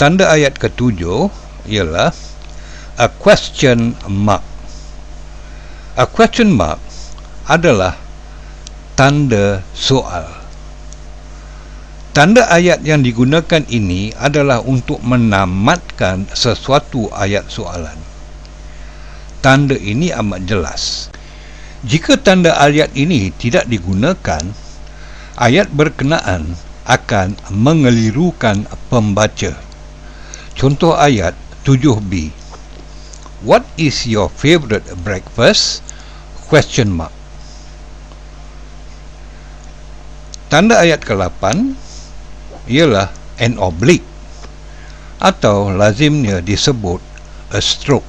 Tanda ayat ketujuh ialah a question mark. A question mark adalah tanda soal. Tanda ayat yang digunakan ini adalah untuk menamatkan sesuatu ayat soalan. Tanda ini amat jelas. Jika tanda ayat ini tidak digunakan, ayat berkenaan akan mengelirukan pembaca. Contoh ayat 7b. What is your favorite breakfast? Question mark. Tanda ayat ke-8 ialah an oblique atau lazimnya disebut a stroke.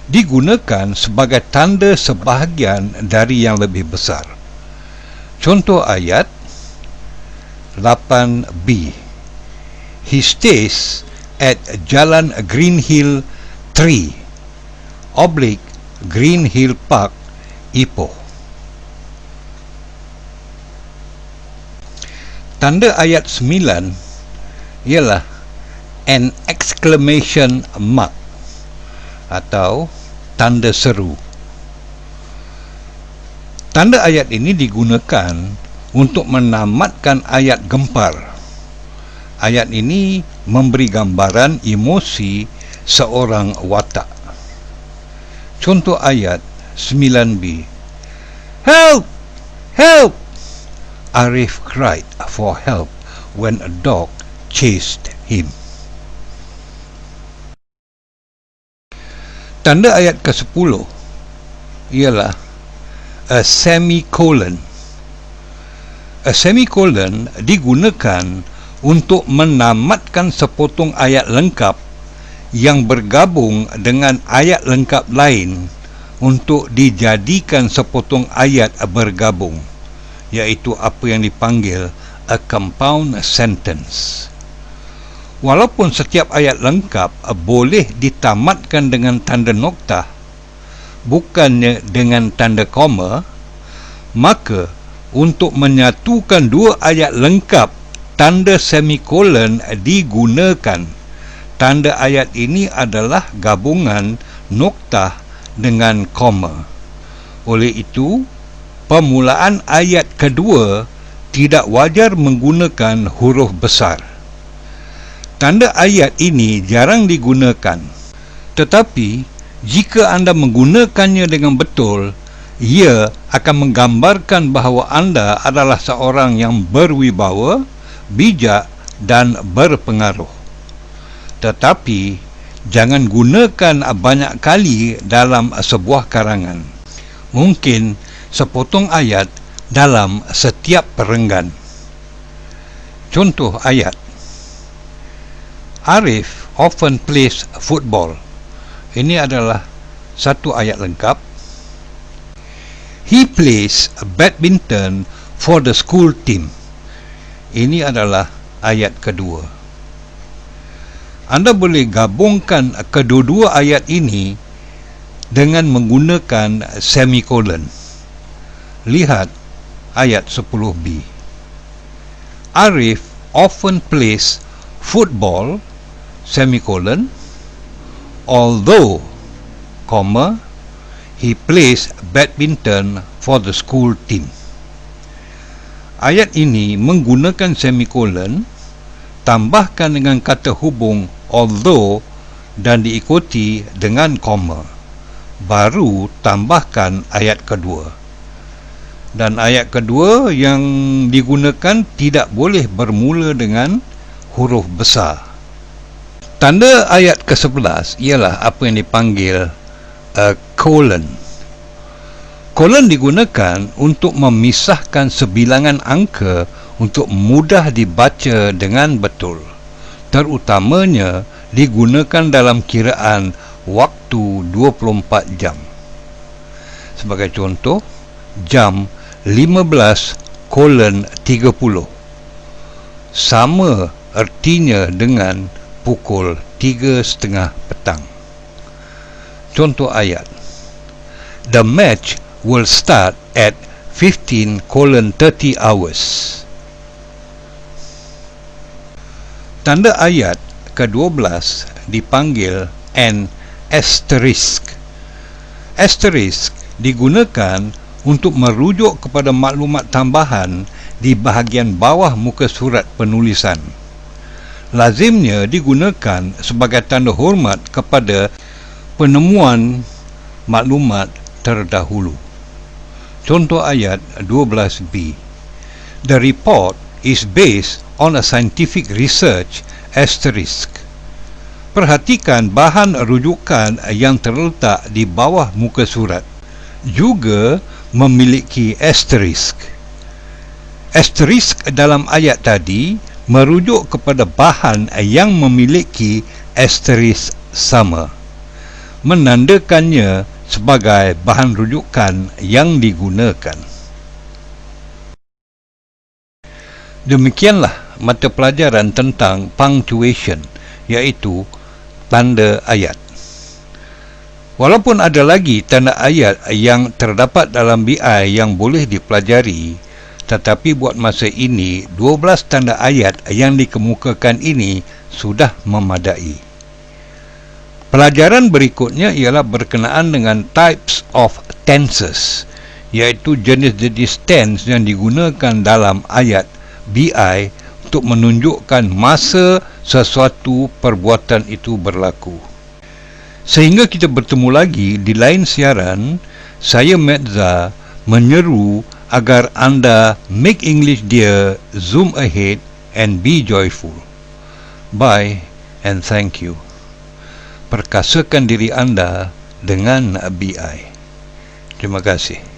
Digunakan sebagai tanda sebahagian dari yang lebih besar. Contoh ayat 8b. He stays at Jalan Green Hill 3 oblique Green Hill Park, Ipoh. Tanda ayat 9 ialah an exclamation mark atau tanda seru. Tanda ayat ini digunakan untuk menamatkan ayat gempar. Ayat ini memberi gambaran emosi seorang watak. Contoh ayat 9b. Help! Help! Arif cried for help when a dog chased him. Tanda ayat ke-10 ialah a semicolon. A semicolon digunakan untuk menamatkan sepotong ayat lengkap yang bergabung dengan ayat lengkap lain untuk dijadikan sepotong ayat bergabung, iaitu apa yang dipanggil a compound sentence. Walaupun setiap ayat lengkap boleh ditamatkan dengan tanda noktah, bukannya dengan tanda koma, maka untuk menyatukan dua ayat lengkap, tanda semikolon digunakan. Tanda ayat ini adalah gabungan noktah dengan koma. Oleh itu, permulaan ayat kedua tidak wajar menggunakan huruf besar. Tanda ayat ini jarang digunakan. Tetapi, jika anda menggunakannya dengan betul, ia akan menggambarkan bahawa anda adalah seorang yang berwibawa, bijak dan berpengaruh. Tetapi jangan gunakan banyak kali dalam sebuah karangan. Mungkin sepotong ayat dalam setiap perenggan. Contoh ayat. Arif often plays football. Ini adalah satu ayat lengkap. He plays badminton for the school team. Ini adalah ayat kedua. Anda boleh gabungkan kedua-dua ayat ini dengan menggunakan semikolon. Lihat ayat 10b. Arif often plays football, semikolon, although, comma, he plays badminton for the school team. Ayat ini menggunakan semikolon, tambahkan dengan kata hubung although dan diikuti dengan koma. Baru tambahkan ayat kedua. Dan ayat kedua yang digunakan tidak boleh bermula dengan huruf besar. Tanda ayat ke-11 ialah apa yang dipanggil colon. Kolon digunakan untuk memisahkan sebilangan angka untuk mudah dibaca dengan betul. Terutamanya digunakan dalam kiraan waktu 24 jam. Sebagai contoh, jam 15:30 sama artinya dengan pukul 3:30 petang. Contoh ayat. The match will start at 15:30 hours. Tanda ayat ke-12 dipanggil an asterisk. Asterisk digunakan untuk merujuk kepada maklumat tambahan di bahagian bawah muka surat penulisan. Lazimnya digunakan sebagai tanda hormat kepada penemuan maklumat terdahulu. Contoh ayat 12b. The report is based on a scientific research asterisk. Perhatikan bahan rujukan yang terletak di bawah muka surat juga memiliki asterisk. Asterisk dalam ayat tadi merujuk kepada bahan yang memiliki asterisk sama, menandakannya sebagai bahan rujukan yang digunakan. Demikianlah mata pelajaran tentang punctuation, iaitu tanda ayat. Walaupun ada lagi tanda ayat yang terdapat dalam BI yang boleh dipelajari, tetapi buat masa ini 12 tanda ayat yang dikemukakan ini sudah memadai. Pelajaran berikutnya ialah berkenaan dengan types of tenses, iaitu jenis-jenis tense yang digunakan dalam ayat BI untuk menunjukkan masa sesuatu perbuatan itu berlaku. Sehingga kita bertemu lagi di lain siaran, saya Metza menyeru agar anda make English dear, zoom ahead and be joyful. Bye and thank you. Perkasakan diri anda dengan BI. Terima kasih.